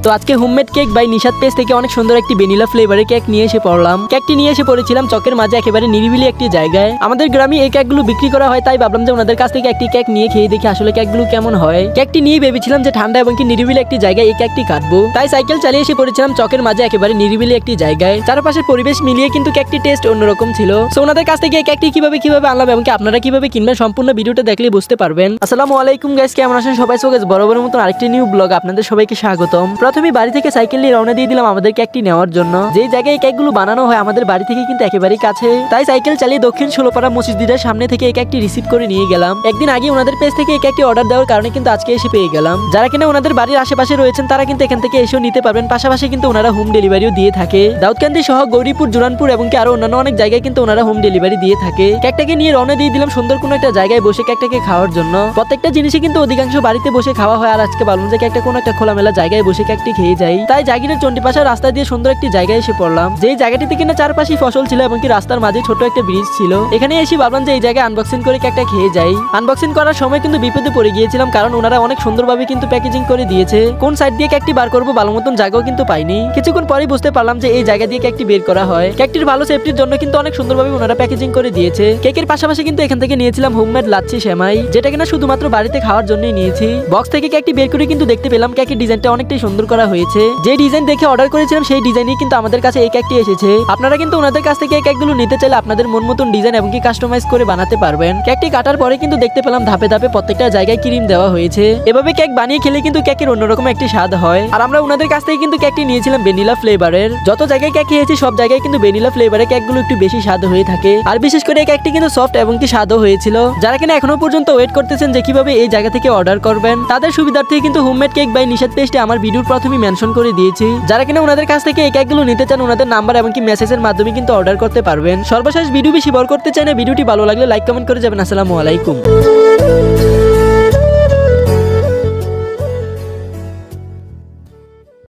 তো আজকে homemade cake by Nishad page থেকে অনেক সুন্দর একটি ভ্যানিলা ফ্লেভারের কেক নিয়ে এসে পড়লাম। কেকটি নিয়ে এসে পড়েছিলাম চকের মাঝে একেবারে নিরিবিলি একটি জায়গায়। আমাদের গ্রামে এই কেকগুলো বিক্রি করা হয়, তাই ভাবলাম যে ওনাদের কাছ থেকে একটি কেক নিয়ে খেয়ে দেখি আসলে কেকগুলো কেমন হয়। কেকটি নিয়ে ভেবেছিলাম যে ঠান্ডা এবং কি নিরিবিলি একটি জায়গায় এই কেকটি কাটবো, তাই সাইকেল চালিয়ে এসে পড়েছিলাম চকের মাঝে একেবারে নিরিবিলি একটি জায়গায়। চারপাশের পরিবেশ মিলিয়ে কিন্তু কেকটি টেস্ট অন্যরকম ছিল। সো ওনাদের কাছ থেকে এই কেকটি কিভাবে আনলাম এবং আপনারা কিভাবে কিনবেন সম্পূর্ণ ভিডিওটা দেখলে বুঝতে পারবেন। আসসালামু আলাইকুম গাইস, কেমন আছেন সবাই? সো গাইস বরাবরের মতো আরেকটি নিউ ব্লগ আপনাদের সবাইকে স্বাগতম। প্রথমে বাড়ি থেকে সাইকেল নিয়ে রওনা দিয়ে দিলাম আমাদের কেকটি নেওয়ার জন্য। যেই জায়গায় কেকগুলো বানানো হয় আমাদের বাড়ি থেকে কিন্তু একেবারেই কাছে, তাই সাইকেল চালিয়ে দক্ষিণ ষোলপাড়া মসজিদের সামনে থেকে এই কেকটি রিসিভ করে নিয়ে গেলাম। একদিন আগে ওনাদের পেজ থেকে এই কেকটি অর্ডার দেওয়ার কারণে কিন্তু আজকে এসে পেয়ে গেলাম। যারা কিনা ওনাদের বাড়ির আশেপাশে রয়েছেন তারা কিন্তু এখান থেকে এসেও নিতে পারবেন। পাশাপাশি কিন্তু ওনারা হোম ডেলিভারিও দিয়ে থাকে। দাউদকান্দি সহ গৌরীপুর, জুরানপুর এবং কি আরো অন্যান্য অনেক জায়গায় কিন্তু ওনারা হোম ডেলিভারি দিয়ে থাকে। কেকটাকে নিয়ে রওনা দিয়ে দিলাম সুন্দর কোনো একটা জায়গায় বসে কেকটাকে খাওয়ার জন্য। প্রত্যেকটা জিনিসই কিন্তু অধিকাংশ বাড়িতে বসে খাওয়া হয়, আর আজকে ভাবলাম যে কেকটা কোনো একটা খোলামেলা জায়গায় বসে কেকটি খেয়ে যাই। তাই জাগিরের চণ্ডীপাশা রাস্তা দিয়ে সুন্দর একটি জায়গায় এসে পড়লাম। যেই জায়গাটিতে কিনা চারপাশে ফসল ছিল এবং কি রাস্তার মাঝে ছোট একটা ব্রিজ ছিল। এখানে এসে ভাবলাম যে এই জায়গায় আনবক্সিং করে কেকটা খেয়ে যাই। আনবক্সিং করার সময় কিন্তু বিপদে পড়ে গিয়েছিলাম, কারণ ওনারা অনেক সুন্দরভাবে কিন্তু প্যাকেজিং করে দিয়েছে। কোন সাইড দিয়ে কেকটি বার করবো ভালো মতন জায়গাও কিন্তু পাইনি। কিছুক্ষণ পরেই বুঝতে পারলাম যে এই জায়গা দিয়ে কেকটি বের করা হয়। কেকটির ভালো সেফটির জন্য কিন্তু অনেক সুন্দরভাবে ওনারা প্যাকেজিং করে দিয়েছে। কেকের পাশাপাশি কিন্তু এখান থেকে নিয়েছিলাম হোমমেড লাচ্ছি সেমাই, যেটা কিনা শুধুমাত্র বাড়িতে খাওয়ার জন্যই নিয়েছি। বক্স থেকে কেকটি বের করে কিন্তু দেখতে পেলাম কেকের ডিজাইনটা অনেকটাই সুন্দর করা হয়েছে। যে ডিজাইন দেখে অর্ডার করেছিলাম সেই ডিজাইনই কিন্তু আমাদের কাছে এই কেকটি এসেছে। আপনারা কিন্তু ওনাদের কাছ থেকে এই কেকগুলো নিতে চাইলে আপনাদের মন মতন ডিজাইন এবং কি কাস্টমাইজ করে বানাতে পারবেন। কেকটি কাটার পরে কিন্তু দেখতে পেলাম ধাপে ধাপে প্রত্যেকটা জায়গায় ক্রিম দেওয়া হয়েছে। এভাবে কেক বানিয়ে খেলে কিন্তু কেকের অন্যরকম একটি স্বাদ হয়। আর আমরা ওনাদের কাছ থেকে কিন্তু কেকটি নিয়েছিলাম ভ্যানিলা ফ্লেভারের। যত জায়গায় কেক খেয়েছি সব জায়গায় কিন্তু ভ্যানিলা ফ্লেভারের কেকগুলো একটু বেশি স্বাদ হয়ে থাকে। আর বিশেষ করে এই কেকটি কিন্তু সফট এবং কি স্বাদও হয়েছিল। যারা কিনা এখনো পর্যন্ত ওয়েট করতেছেন যে কিভাবে এই জায়গা থেকে অর্ডার করবেন, তাদের সুবিধার্থে কিন্তু হোমমেড কেক বাই নিশাদ পেজটি আমার ভিডিওর প্রথমেই মেনশন করে দিয়েছি। যারা কিনা ওনাদের কাছ থেকে এই কেকগুলো নিতে চান ওনাদের নাম্বার এবং কি মেসেজের মাধ্যমে কিন্তু অর্ডার করতে পারবেন। সর্বশেষ ভিডিও বেশি বড় করতে চাই না, ভিডিওটি ভালো লাগলে লাইক কমেন্ট করে যাবেন। আসসালামু আলাইকুম।